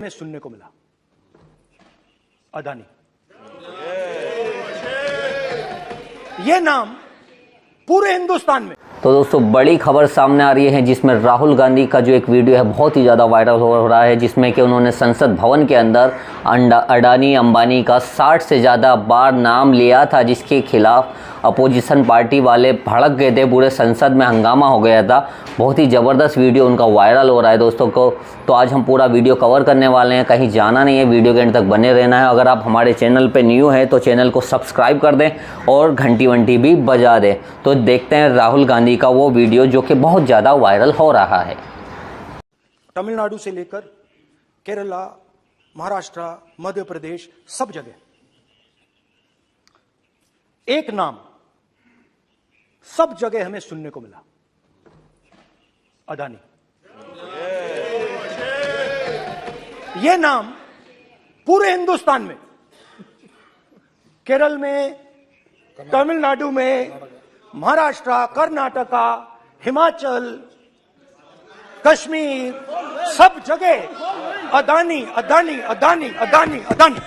में सुनने को मिला अदानी। ये नाम पूरे हिंदुस्तान में। तो दोस्तों बड़ी खबर सामने आ रही है जिसमें राहुल गांधी का जो एक वीडियो है बहुत ही ज़्यादा वायरल हो रहा है, जिसमें कि उन्होंने संसद भवन के अंदर अडानी अंबानी का 60 से ज़्यादा बार नाम लिया था, जिसके खिलाफ अपोजिशन पार्टी वाले भड़क गए थे, पूरे संसद में हंगामा हो गया था। बहुत ही ज़बरदस्त वीडियो उनका वायरल हो रहा है दोस्तों को। तो आज हम पूरा वीडियो कवर करने वाले हैं, कहीं जाना नहीं है, वीडियो के एंड तक बने रहना है। अगर आप हमारे चैनल पे न्यू हैं तो चैनल को सब्सक्राइब कर दें और घंटी वंटी भी बजा दें। तो देखते हैं राहुल गांधी का वो वीडियो जो कि बहुत ज़्यादा वायरल हो रहा है। तमिलनाडु से लेकर केरला, महाराष्ट्र, मध्य प्रदेश, सब जगह एक नाम सब जगह हमें सुनने को मिला, अदानी। यह नाम पूरे हिंदुस्तान में, केरल में, तमिलनाडु में, महाराष्ट्र, कर्नाटका, हिमाचल, कश्मीर, सब जगह अदानी अदानी अदानी अदानी अदानी।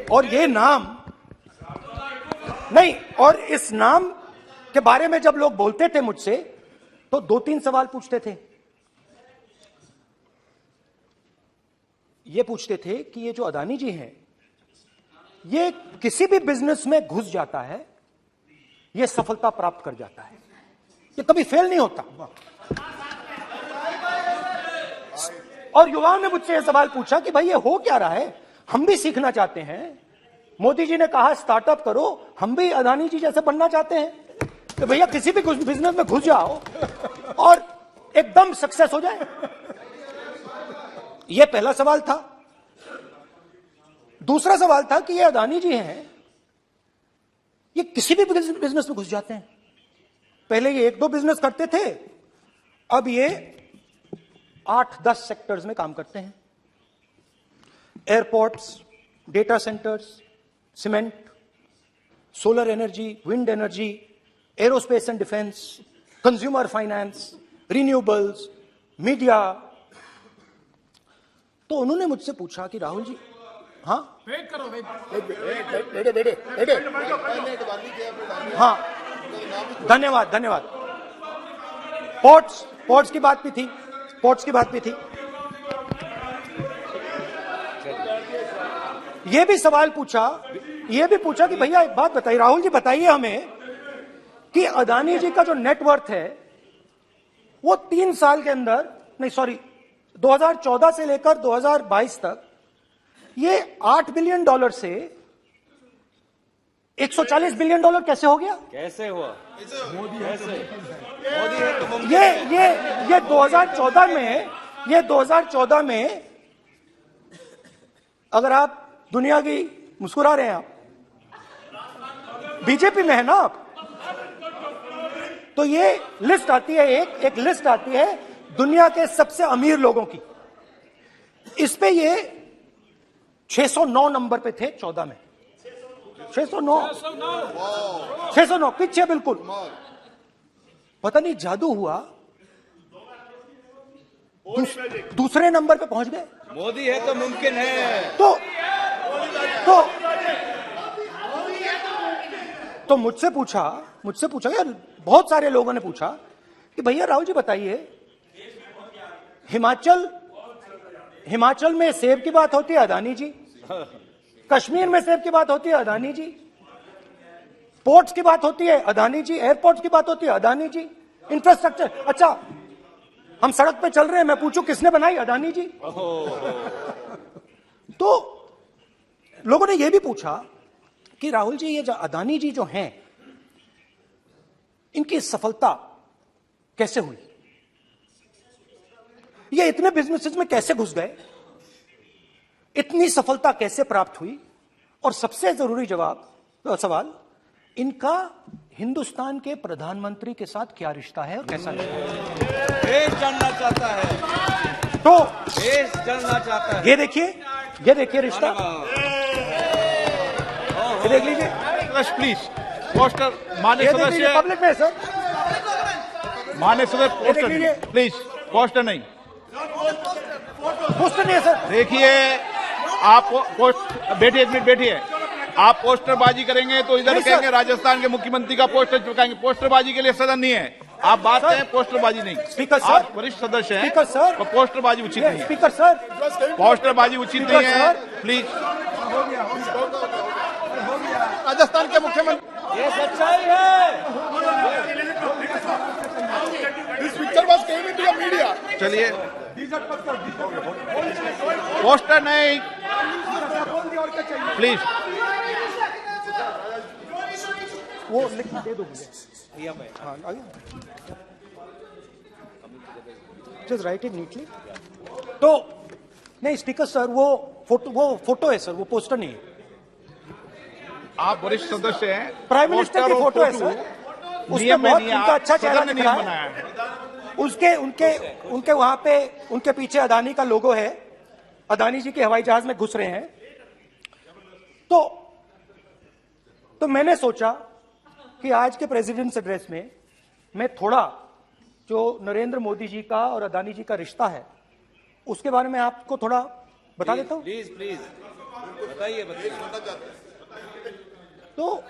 और ये नाम नहीं, और इस नाम के बारे में जब लोग बोलते थे मुझसे तो 2-3 सवाल पूछते थे। ये पूछते थे कि ये जो अदानी जी हैं, ये किसी भी बिजनेस में घुस जाता है, ये सफलता प्राप्त कर जाता है, ये कभी फेल नहीं होता। और युवाओं ने मुझसे यह सवाल पूछा कि भाई ये हो क्या रहा है, हम भी सीखना चाहते हैं। मोदी जी ने कहा स्टार्टअप करो, हम भी अदानी जी जैसे बनना चाहते हैं। तो भैया किसी भी बिजनेस में घुस जाओ और एकदम सक्सेस हो जाए। यह पहला सवाल था। दूसरा सवाल था कि ये अदानी जी हैं, ये किसी भी बिजनेस में घुस जाते हैं। पहले ये 1-2 बिजनेस करते थे, अब ये 8-10 सेक्टर्स में काम करते हैं। Airports, data centres, cement, solar energy, wind energy, aerospace and defence, consumer finance, renewables, media. तो उन्होंने मुझसे पूछा कि राहुल जी, हाँ वेट करो, बेटे हाँ, धन्यवाद। पोर्ट्स की बात भी थी। ये भी सवाल पूछा कि भैया एक बात बताइए, राहुल जी बताइए हमें कि अदानी जी का जो नेटवर्थ है वो 3 साल के अंदर, 2014 से लेकर 2022 तक ये $8 बिलियन से $140 बिलियन कैसे हो गया? कैसे हुआ? मोदी ये 2014 में अगर आप दुनिया की मुस्कुरा रहे हैं, आप बीजेपी में है ना आप, तो ये लिस्ट आती है, एक लिस्ट आती है दुनिया के सबसे अमीर लोगों की। इस पे ये 609 नंबर पे थे 14 में। 609 पीछे बिल्कुल। पता नहीं जादू हुआ, दूसरे नंबर पे पहुंच गए। मोदी है तो मुमकिन है। तो मुझसे पूछा यार, बहुत सारे लोगों ने पूछा कि भैया राहुल जी बताइए, हिमाचल में सेब की बात होती है, अदानी जी। कश्मीर में सेब की बात होती है, अदानी जी। पोर्ट्स की बात होती है, अदानी जी। एयरपोर्ट्स की बात होती है, अदानी जी। इंफ्रास्ट्रक्चर, अच्छा हम सड़क पे चल रहे हैं, मैं पूछूं किसने बनाई, अदानी जी। तो लोगों ने यह भी पूछा कि राहुल जी, ये जो अदानी जी जो हैं, इनकी सफलता कैसे हुई, ये इतने बिजनेसेस में कैसे घुस गए, इतनी सफलता कैसे प्राप्त हुई, और सबसे जरूरी सवाल, इनका हिंदुस्तान के प्रधानमंत्री के साथ क्या रिश्ता है और कैसा रिश्ता है, देश जानना चाहता है। तो देश जानना चाहता है। ये देखिए रिश्ता, ये देख लीजिए प्लीज। पोस्टर माननीय सदस्य, पब्लिक में सर, मान्य सदस्य पोस्टर लीजिए। नहीं, प्लीज पोस्टर नहीं। पोस्टर नहीं है सर। देखिए आप बैठिए, एक मिनट बैठिए। आप पोस्टरबाजी करेंगे तो इधर नहीं, सर। कहेंगे राजस्थान के मुख्यमंत्री का पोस्टर चिपकाएंगे। पोस्टरबाजी के लिए सदन नहीं है। आप बात सर। करें, पोस्टरबाजी नहीं। Speaker sir. आप वरिष्ठ सदस्य हैं, स्पीकर सर। तो पोस्टरबाजी उचित नहीं है। Speaker sir. पोस्टरबाजी उचित स्पीकर नहीं है, सर। प्लीज। राजस्थान के मुख्यमंत्री, ये सच्चाई है। चलिए पोस्टर नहीं, प्लीज। वो लिख दे दो मुझे। हाँ, जस्ट राइट इट नीटली। तो नहीं स्पीकर सर, वो फोटो है सर, वो पोस्टर नहीं है। आप वरिष्ठ सदस्य हैं। प्राइम मिनिस्टर की पोस्टर और फोटो है सर। उसके नियम में बहुत नहीं है। उनका अच्छा चेहरा सदन ने दिख नियम रहा बनाया है। है। उनके वहां पे उनके पीछे अदानी का लोगो है। अदानी जी के हवाई जहाज में घुस रहे हैं। तो मैंने सोचा कि आज के प्रेसिडेंट्स एड्रेस में मैं थोड़ा जो नरेंद्र मोदी जी का और अदानी जी का रिश्ता है उसके बारे में आपको थोड़ा बता देता हूं। प्लीज प्लीज बताइए बताइए। तो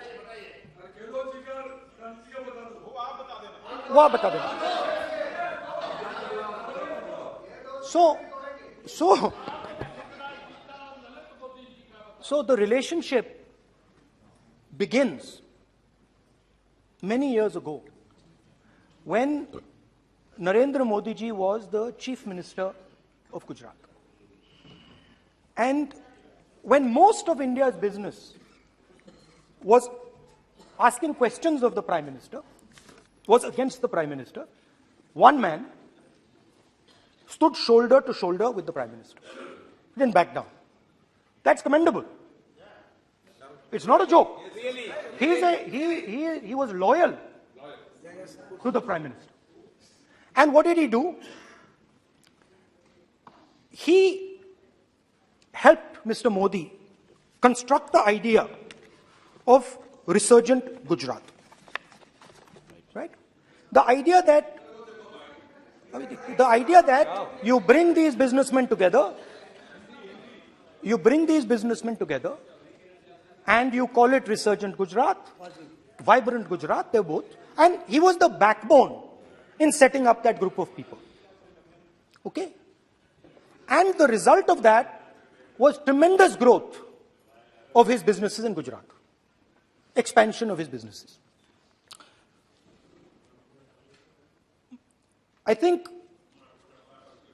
वो आप बता देना। So the relationship begins many years ago when Narendra Modi ji was the Chief Minister of Gujarat. And when most of India's business was asking questions of the Prime Minister, was against the Prime Minister, one man stood shoulder to shoulder with the Prime Minister. He didn't back down. That's commendable. It's not a joke. He was loyal to the Prime Minister. And what did he do? He helped Mr. Modi construct the idea of resurgent Gujarat. Right? The idea that you bring these businessmen together, and you call it Resurgent Gujarat, Vibrant Gujarat, they're both. And he was the backbone in setting up that group of people. Okay? And the result of that was tremendous growth of his businesses in Gujarat. Expansion of his businesses. I think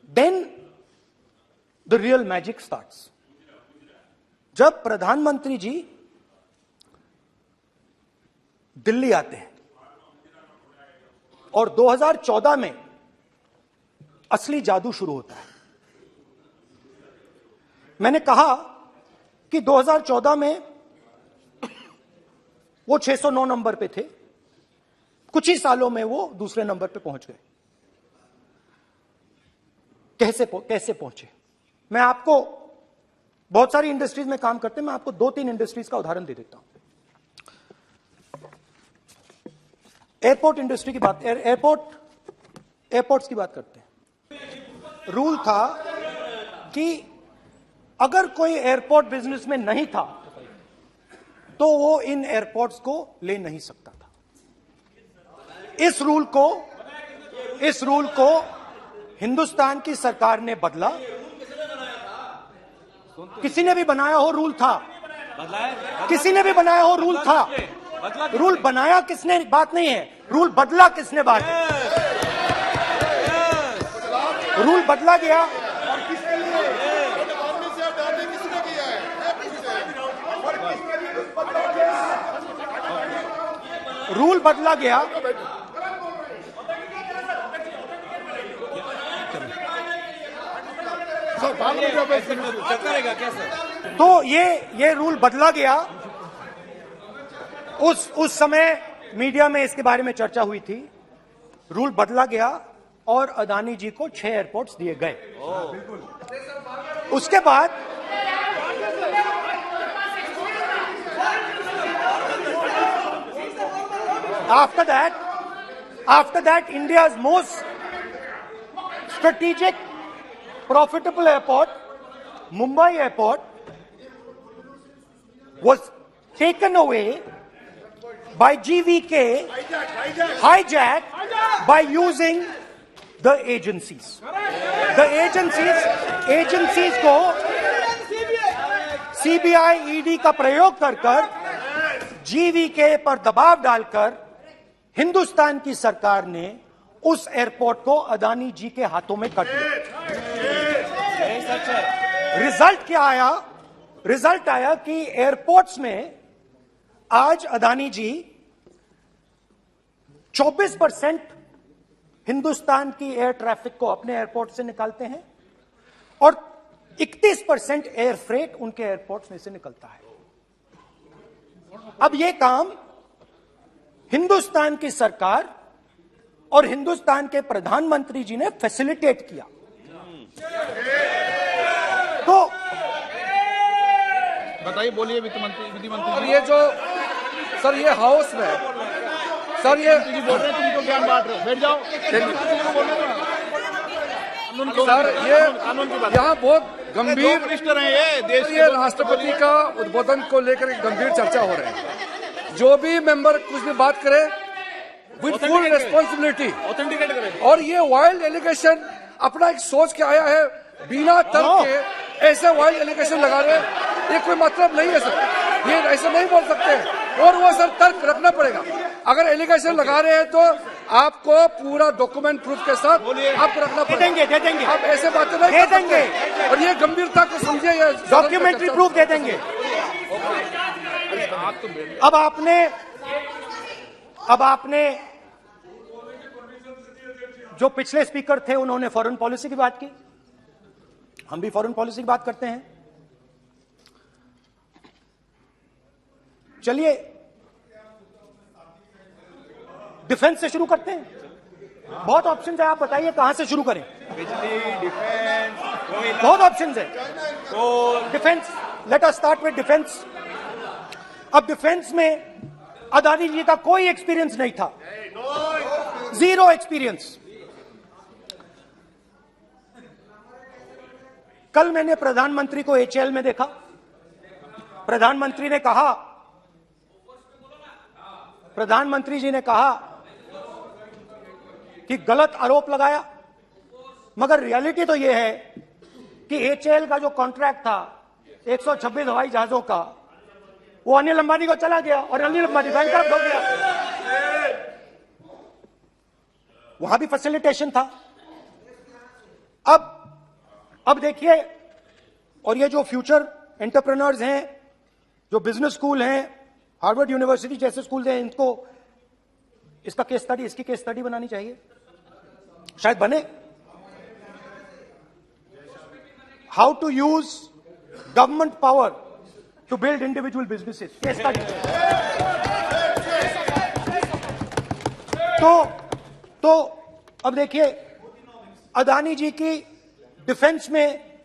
then the real magic starts. जब प्रधानमंत्री जी दिल्ली आते हैं और 2014 में असली जादू शुरू होता है। मैंने कहा कि 2014 में वो 609 नंबर पे थे, कुछ ही सालों में वो दूसरे नंबर पे पहुंच गए। कैसे पहुंचे? मैं आपको, बहुत सारी इंडस्ट्रीज में काम करते हैं, मैं आपको 2-3 इंडस्ट्रीज का उदाहरण दे देता हूं। एयरपोर्ट इंडस्ट्री की बात, एयरपोर्ट्स की बात करते हैं। रूल था कि अगर कोई एयरपोर्ट बिजनेस में नहीं था तो वो इन एयरपोर्ट्स को ले नहीं सकता था। इस रूल को हिंदुस्तान की सरकार ने बदला। किसी ने भी बनाया हो रूल था, किसी ने भी बनाया हो रूल था। रूल बनाया किसने बात नहीं है, रूल बदला किसने बात है। रूल बदला गया, रूल बदला गया। चलता रहेगा क्या सर? तो ये रूल बदला गया। उस समय मीडिया में इसके बारे में चर्चा हुई थी। रूल बदला गया और अदानी जी को 6 एयरपोर्ट्स दिए गए। उसके बाद after that After that, India's most strategic, profitable airport, Mumbai Airport, was taken away by GVK, hijacked by using the agencies. The agencies को CBI, ED का प्रयोग कर GVK पर दबाव डालकर हिंदुस्तान की सरकार ने उस एयरपोर्ट को अदानी जी के हाथों में कट दिया। रिजल्ट क्या आया? रिजल्ट आया कि एयरपोर्ट्स में आज अदानी जी 24% हिंदुस्तान की एयर ट्रैफिक को अपने एयरपोर्ट से निकालते हैं और 31% एयर फ्रेट उनके एयरपोर्ट्स में से निकलता है। अब यह काम हिंदुस्तान की सरकार और हिंदुस्तान के प्रधानमंत्री जी ने फैसिलिटेट किया। तो बताइए, बोलिए विधि मंत्री। और ये जो सर ये हाउस में सर ये जी बोल रहे हैं, तुम तो ज्ञान बांट रहे हो, बैठ जाओ। सर ये यहाँ बहुत गंभीर मिनिस्टर हैं ये देश ये राष्ट्रपति का उद्बोधन को लेकर एक गंभीर चर्चा हो रही है। जो भी मेंबर कुछ भी बात करे विद फुल रिस्पॉन्सिबिलिटी ऑथेंटिकेट करें। और ये वाइल्ड एलिगेशन अपना एक सोच के आया है बिना तर्क के ऐसे वाइल्ड एलिगेशन लगा रहे, ये कोई मतलब नहीं है सर, ये ऐसे नहीं बोल सकते और वो सर तर्क रखना पड़ेगा। अगर एलिगेशन लगा रहे हैं तो आपको पूरा डॉक्यूमेंट प्रूफ के साथ आपको रखना पड़ेगा। दे देंगे आप ऐसे बातें नहीं दे कर सकते। देंगे। और ये गंभीरता को समझिए, ये डॉक्यूमेंट्री प्रूफ दे देंगे। अब आपने जो पिछले स्पीकर थे उन्होंने फॉरेन पॉलिसी की बात की, हम भी फॉरेन पॉलिसी की बात करते हैं। चलिए डिफेंस से शुरू करते हैं। बहुत ऑप्शंस है, आप बताइए कहां से शुरू करें। बिजली, डिफेंस, बहुत ऑप्शंस है। Defence, let us start with defence. अब डिफेंस में अदानी जी का कोई एक्सपीरियंस नहीं था, जीरो एक्सपीरियंस। कल मैंने प्रधानमंत्री को HAL में देखा। प्रधानमंत्री जी ने कहा कि गलत आरोप लगाया, मगर रियलिटी तो यह है कि HAL का जो कॉन्ट्रैक्ट था 126 हवाई जहाजों का, वो अनिल अंबानी को चला गया और अनिल अंबानी बैंकरप्ट हो गया। वहां भी फैसिलिटेशन था। अब देखिए, और ये जो फ्यूचर एंटरप्रेन्योर्स हैं, जो बिजनेस स्कूल हैं, हार्वर्ड यूनिवर्सिटी जैसे स्कूल हैं, इनको इसका केस स्टडी, इसकी केस स्टडी बनानी चाहिए, शायद बने। How to use government power to build individual businesses, case study. तो अब देखिए, अदानी जी की डिफेंस में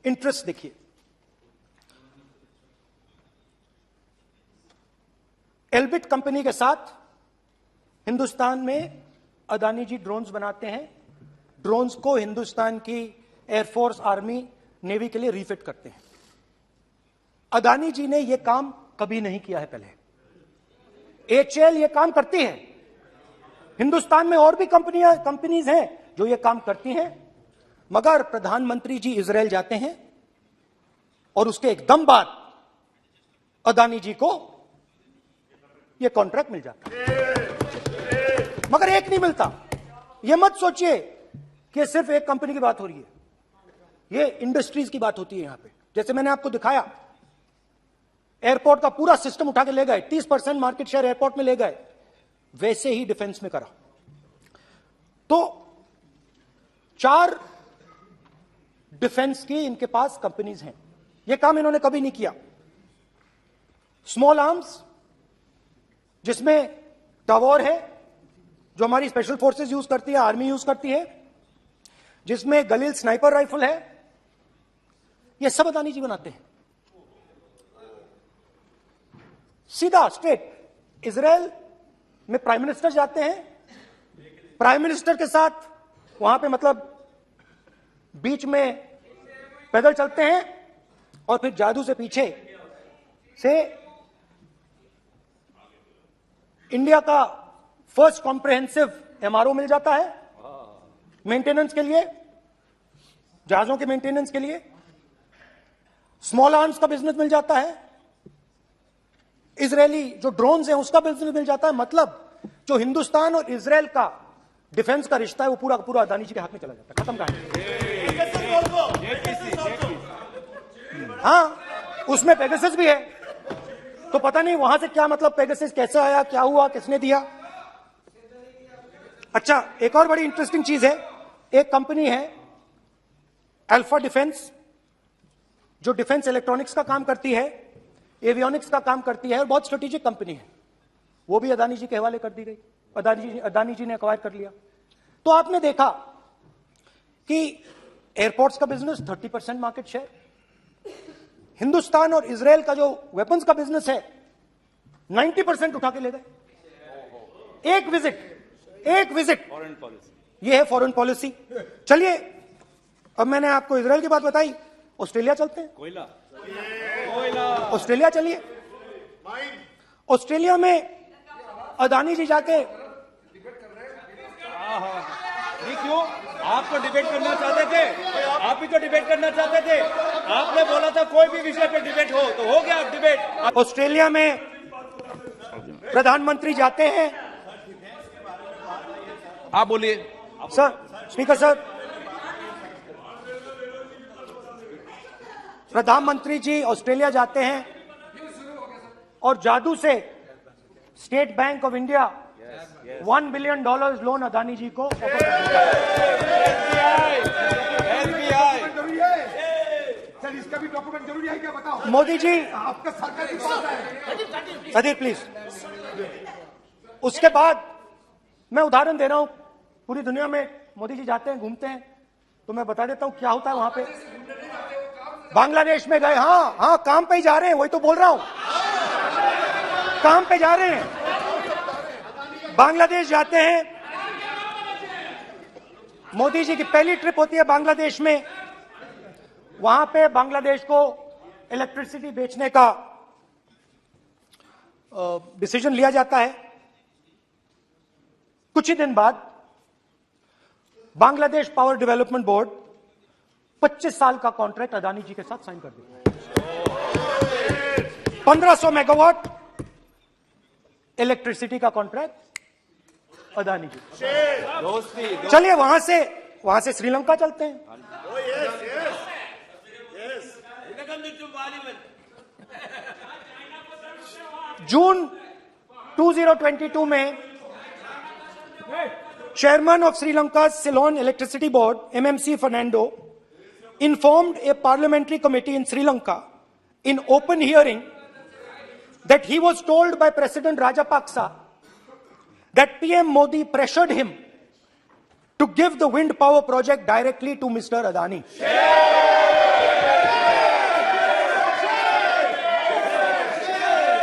इंटरेस्ट देखिए। एल्बिट कंपनी के साथ हिंदुस्तान में अदानी जी ड्रोन्स बनाते हैं। ड्रोन्स को हिंदुस्तान की एयरफोर्स, आर्मी, नेवी के लिए रीफिट करते हैं। अदानी जी ने यह काम कभी नहीं किया है पहले। HAL यह काम करती है। हिंदुस्तान में और भी कंपनीज हैं जो यह काम करती हैं, मगर प्रधानमंत्री जी इजराइल जाते हैं और उसके एकदम बाद अदानी जी को यह कॉन्ट्रैक्ट मिल जाता है, मगर एक नहीं मिलता। यह मत सोचिए कि सिर्फ एक कंपनी की बात हो रही है, यह इंडस्ट्रीज की बात होती है। यहां पे जैसे मैंने आपको दिखाया, एयरपोर्ट का पूरा सिस्टम उठा के ले गए, 30% मार्केट शेयर एयरपोर्ट में ले गए, वैसे ही डिफेंस में करा। तो 4 डिफेंस की इनके पास कंपनीज हैं। यह काम इन्होंने कभी नहीं किया। स्मॉल आर्म्स, जिसमें टावर है जो हमारी स्पेशल फोर्सेस यूज करती है, आर्मी यूज करती है, जिसमें गलील स्नाइपर राइफल है, यह सब अदानी जी बनाते हैं। सीधा स्ट्रेट इजराइल में प्राइम मिनिस्टर जाते हैं, प्राइम मिनिस्टर के साथ वहां पे मतलब बीच में पैदल चलते हैं और फिर जादू से पीछे से इंडिया का फर्स्ट कॉम्प्रिहेंसिव एमआरओ मिल जाता है मेंटेनेंस के लिए, जहाजों के मेंटेनेंस के लिए। स्मॉल आर्म्स का बिजनेस मिल जाता है, इजरायली जो ड्रोन्स हैं उसका बिजनेस मिल जाता है। मतलब जो हिंदुस्तान और इजरायल का डिफेंस का रिश्ता है वो पूरा पूरा अदानी जी के हाथ में चला जाता है। खत्म कहानी। हाँ, उसमें पेगासस भी है, तो पता नहीं वहां से क्या मतलब पेगासस कैसे आया, क्या हुआ, किसने दिया। अच्छा, एक और बड़ी इंटरेस्टिंग चीज है, एक कंपनी है अल्फा डिफेंस जो डिफेंस इलेक्ट्रॉनिक्स का काम करती है, एवियोनिक्स का काम करती है और बहुत स्ट्रेटेजिक कंपनी है, वो भी अदानी जी के हवाले कर दी गई। अदानी जी ने एक्वायर कर लिया। तो आपने देखा कि एयरपोर्ट्स का बिजनेस 30% मार्केट शेयर, हिंदुस्तान और इजरायल का जो वेपन्स का बिजनेस है 90% उठा के ले गए। एक विजिट फॉरेन पॉलिसी। ये है फॉरेन पॉलिसी। चलिए, अब मैंने आपको इजरायल की बात बताई, ऑस्ट्रेलिया चलते हैं। कोयला। ऑस्ट्रेलिया चलिए। ऑस्ट्रेलिया में अदानी जी जाके ये क्यों? आप तो डिबेट करना चाहते थे, आप ही तो डिबेट करना चाहते थे। आपने बोला था कोई भी विषय पे डिबेट हो, तो हो गया अब डिबेट। ऑस्ट्रेलिया में प्रधानमंत्री जाते हैं। आप बोलिए। सर, स्पीकर सर, प्रधानमंत्री जी ऑस्ट्रेलिया जाते हैं और जादू से State Bank of India $1 billion loan Adani ji को ऑफर कर देता एसबीआई। सर, इसका भी डॉक्यूमेंट जरूरी है क्या, बताओ। है। मोदी जी, आपका सरकार की बात है। Sadyr please. उसके बाद मैं उदाहरण दे रहा हूं, पूरी दुनिया में मोदी जी जाते हैं, घूमते हैं, तो मैं बता देता हूं क्या होता है वहां पे। बांग्लादेश में गए, हाँ, काम पे ही जा रहे हैं, वही तो बोल रहा हूं, काम पे जा रहे हैं। बांग्लादेश जाते हैं, मोदी जी की पहली ट्रिप होती है बांग्लादेश में। वहां पे बांग्लादेश को इलेक्ट्रिसिटी बेचने का डिसीजन लिया जाता है। कुछ ही दिन बाद बांग्लादेश पावर डेवलपमेंट बोर्ड 25 साल का कॉन्ट्रैक्ट अदानी जी के साथ साइन कर देता है। 1500 मेगावाट इलेक्ट्रिसिटी का कॉन्ट्रैक्ट अदानी जी। दोस्ती। चलिए, वहां से श्रीलंका चलते हैं। जून 2022 में chairman of Sri Lanka's Ceylon Electricity Board, MMC Fernando, informed a parliamentary committee in Sri Lanka in open hearing that he was told by President Rajapaksa that PM Modi pressured him to give the wind power project directly to Mr. Adani.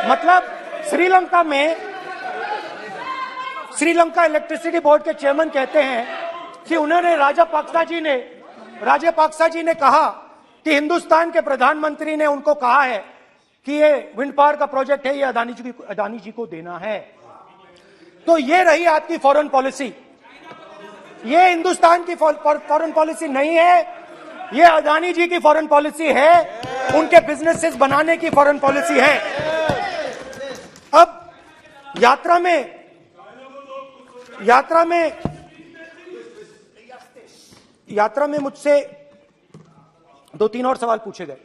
मतलब Sri Lanka electricity board के chairman कहते हैं कि उन्होंने राजापाक्सा जी ने कहा कि हिंदुस्तान के प्रधानमंत्री ने उनको कहा है कि ये विंड पावर का प्रोजेक्ट है, ये अदानी जी को देना है। तो ये रही आपकी फॉरेन पॉलिसी। ये हिंदुस्तान की फॉरेन पॉलिसी नहीं है, ये अदानी जी की फॉरेन पॉलिसी है, उनके बिजनेसेस बनाने की फॉरेन पॉलिसी है। अब यात्रा में मुझसे 2-3 और सवाल पूछे गए।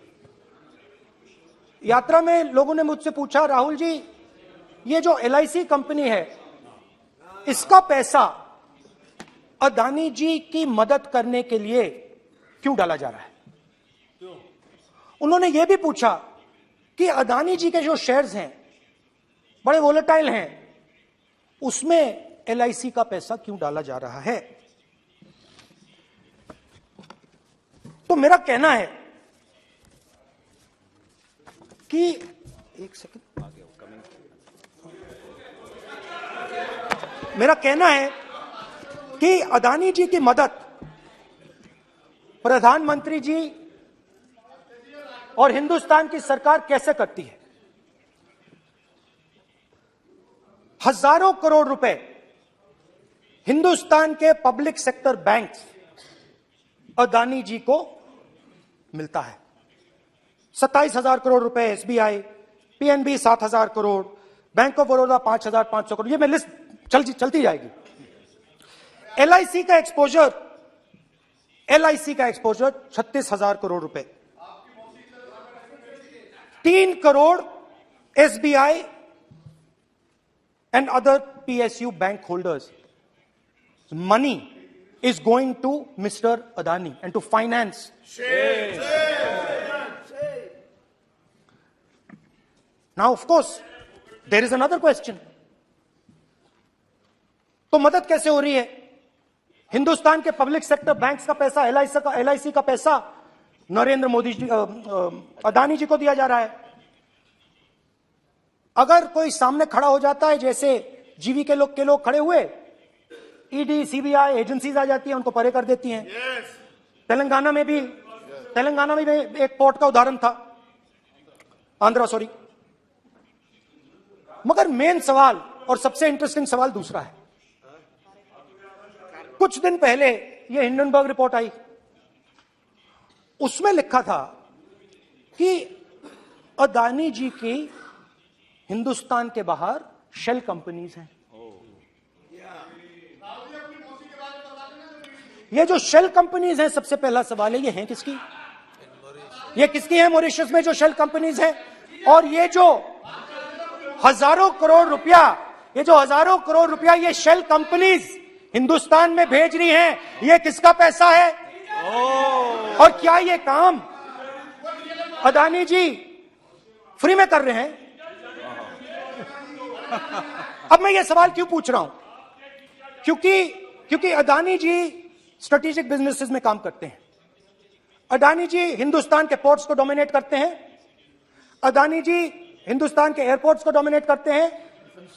यात्रा में लोगों ने मुझसे पूछा, राहुल जी, ये जो LIC कंपनी है, इसका पैसा अदानी जी की मदद करने के लिए क्यों डाला जा रहा है? उन्होंने यह भी पूछा कि अदानी जी के जो शेयर्स हैं बड़े वोलेटाइल हैं, उसमें LIC का पैसा क्यों डाला जा रहा है? तो मेरा कहना है कि एक सेकंड, मेरा कहना है कि अदानी जी की मदद प्रधानमंत्री जी और हिंदुस्तान की सरकार कैसे करती है। हजारों करोड़ रुपए हिंदुस्तान के public sector bank Adani ji को मिलता है। 27,000 करोड़ रुपए SBI, PNB 7,000 crore, bank of Baroda 5,500 crore, ये मैं लिस्ट चलती जाएगी। एलआईसी का एक्सपोजर 36,000 करोड़ रुपए, 3 crore SBI and other PSU bank holders. Money is going to Mr. Adani and to finance. Now, of course, there is another question. तो मदद कैसे हो रही है? हिंदुस्तान के पब्लिक सेक्टर बैंक्स का पैसा, एलआईसी का पैसा नरेंद्र मोदी जी, अदानी जी को दिया जा रहा है। अगर कोई सामने खड़ा हो जाता है, जैसे जीवी के लोग खड़े हुए, ईडी, सीबीआई एजेंसीज आ जाती है, उनको परे कर देती हैं। तेलंगाना में भी एक पोर्ट का उदाहरण था, आंध्रा। मगर मेन सवाल और सबसे इंटरेस्टिंग सवाल दूसरा है। कुछ दिन पहले ये हिंडनबर्ग रिपोर्ट आई, उसमें लिखा था कि अदानी जी की हिंदुस्तान के बाहर शेल कंपनीज हैं। ये जो शेल कंपनीज हैं, सबसे पहला सवाल है, ये हैं किसकी? ये किसकी हैं मॉरिशस में जो शेल कंपनीज हैं? और ये जो हजारों करोड़ रुपया ये शेल कंपनीज हिंदुस्तान में भेज रही हैं, ये किसका पैसा है? और क्या ये काम अदानी जी फ्री में कर रहे हैं? अब मैं ये सवाल क्यों पूछ रहा हूं? क्योंकि अदानी जी स्ट्रेटेजिक बिजनेसेस में काम करते हैं। अदानी जी हिंदुस्तान के पोर्ट्स को डोमिनेट करते हैं। अदानी जी हिंदुस्तान के एयरपोर्ट्स को डोमिनेट करते हैं।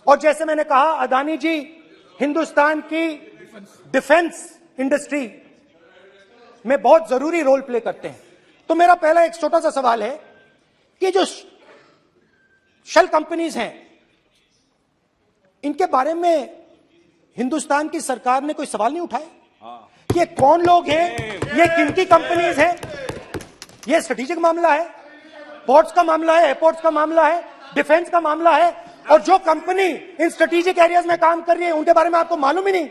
और जैसे मैंने कहा, अदानी जी हिंदुस्तान की डिफेंस इंडस्ट्री में बहुत जरूरी रोल प्ले करते हैं। तो मेरा पहला एक छोटा सा सवाल है कि जो शेल कंपनीज हैं, इनके बारे में हिंदुस्तान की सरकार ने कोई सवाल नहीं उठाया कि ये कौन लोग हैं, ये किनकी कंपनीज हैं? ये स्ट्रेटेजिक मामला है, पोर्ट्स का मामला है, एयरपोर्ट्स का मामला है, डिफेंस का मामला है, और जो कंपनी इन स्ट्रेटेजिक एरियाज में काम कर रही है उनके बारे में आपको मालूम ही नहीं।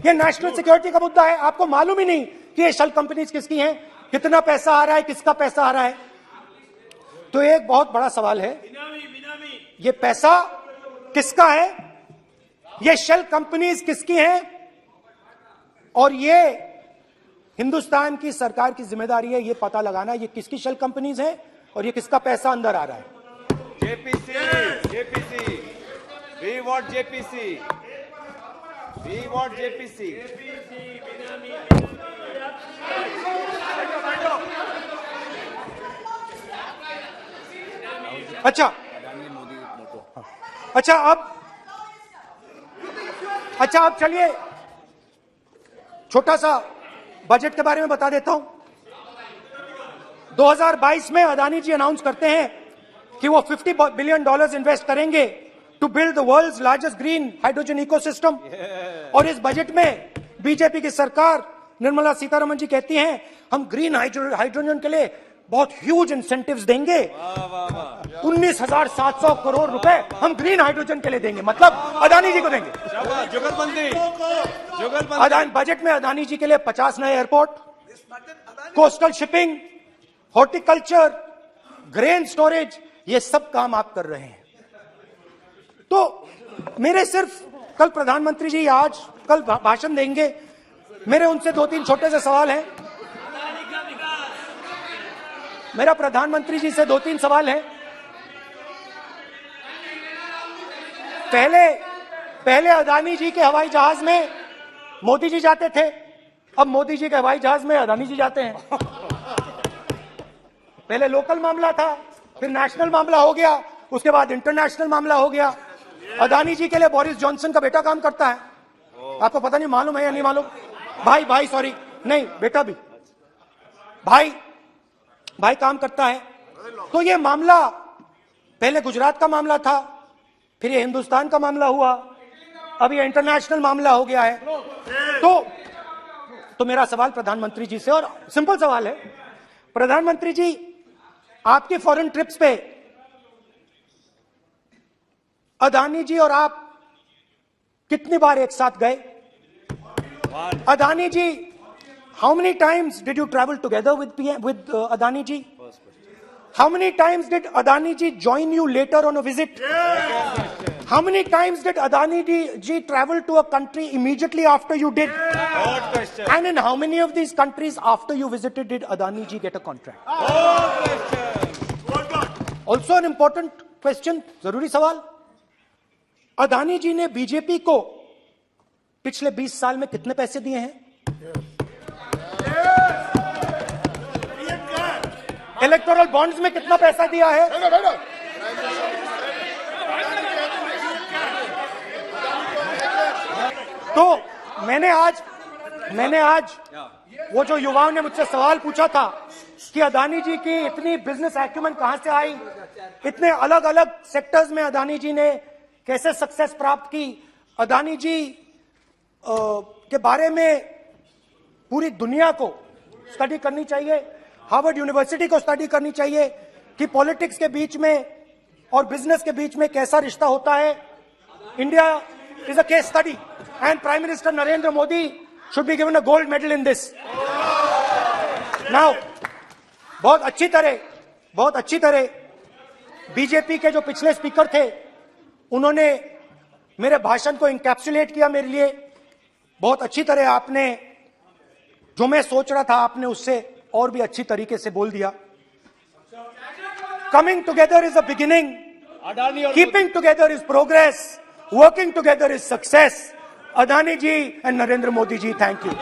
ये नेशनल सिक्योरिटी का मुद्दा है, आपको मालूम ही नहीं कि ये शेल कंपनीज किसकी हैं, कितना पैसा आ रहा है, किसका पैसा आ रहा है। तो एक बहुत बड़ा सवाल है, ये पैसा किसका है, ये शेल कंपनीज किसकी हैं, और ये हिंदुस्तान की सरकार की जिम्मेदारी है ये पता लगाना ये किसकी शेल कंपनीज हैं और ये किसका पैसा अंदर आ रहा है। JPC, we want JPC. अच्छा अब चलिए छोटा सा बजट के बारे में बता देता हूं। 2022 में अदानी जी अनाउंस करते हैं कि वो $50 बिलियन इन्वेस्ट करेंगे to build the world's largest green hydrogen ecosystem. और इस बजट में बीजेपी की सरकार निर्मला सीतारमण जी कहती हैं हम ग्रीन हाइड्रोजन के लिए बहुत ह्यूज इंसेंटिव्स देंगे, 19,700 करोड़ रुपए हम ग्रीन हाइड्रोजन के लिए देंगे, मतलब अदानी जी को देंगे। जुगलबंदी बजट में अदानी जी के लिए 50 नए airport, coastal shipping, horticulture, grain storage, ये सब काम आप कर रहे हैं। तो मेरे सिर्फ कल प्रधानमंत्री जी कल भाषण देंगे, मेरे उनसे 2-3 छोटे से सवाल हैं। मेरा प्रधानमंत्री जी से 2-3 सवाल है। पहले अदानी जी के हवाई जहाज में मोदी जी जाते थे, अब मोदी जी के हवाई जहाज में अदानी जी जाते हैं। पहले लोकल मामला था, फिर नेशनल मामला हो गया, उसके बाद इंटरनेशनल मामला हो गया। अदानी जी के लिए बोरिस जॉनसन का बेटा काम करता है। आपको पता नहीं मालूम है या नहीं मालूम? भाई सॉरी, नहीं बेटा भी भाई काम करता है। तो ये मामला पहले गुजरात का मामला था, फिर ये हिंदुस्तान का मामला हुआ, अब ये इंटरनेशनल मामला हो गया है। तो मेरा सवाल प्रधानमंत्री जी से, और सिंपल सवाल है, प्रधानमंत्री जी आपकी फॉरेन ट्रिप्स पे अदानी जी और आप कितनी बार एक साथ गए? Adani ji, how many times did you travel together with Adani ji? How many times did Adani ji join you later on a visit? How many times did Adani ji travel to a country immediately after you did? And in how many of these countries after you visited did Adani ji get a contract? Also an important question, जरूरी सवाल, अदानी जी ने BJP को पिछले 20 साल में कितने पैसे दिए हैं? इलेक्टोरल बॉन्ड्स में कितना पैसा दिया है? तो मैंने आज वो जो युवाओं ने मुझसे सवाल पूछा था कि अदानी जी की इतनी बिजनेस एक्यूमेंट कहां से आई, इतने अलग अलग सेक्टर्स में अदानी जी ने कैसे सक्सेस प्राप्त की, अदानी जी के बारे में पूरी दुनिया को स्टडी करनी चाहिए, हार्वर्ड यूनिवर्सिटी को स्टडी करनी चाहिए कि पॉलिटिक्स के बीच में और बिजनेस के बीच में कैसा रिश्ता होता है। India is a case study and prime minister Narendra Modi should be given a gold medal in this. Now बहुत अच्छी तरह बीजेपी के जो पिछले स्पीकर थे उन्होंने मेरे भाषण को इंकैप्सुलेट किया मेरे लिए बहुत अच्छी तरह। आपने जो मैं सोच रहा था आपने उससे और भी अच्छी तरीके से बोल दिया। Coming together is a beginning, keeping together is progress, working together is success. Adani ji and Narendra Modi ji, thank you.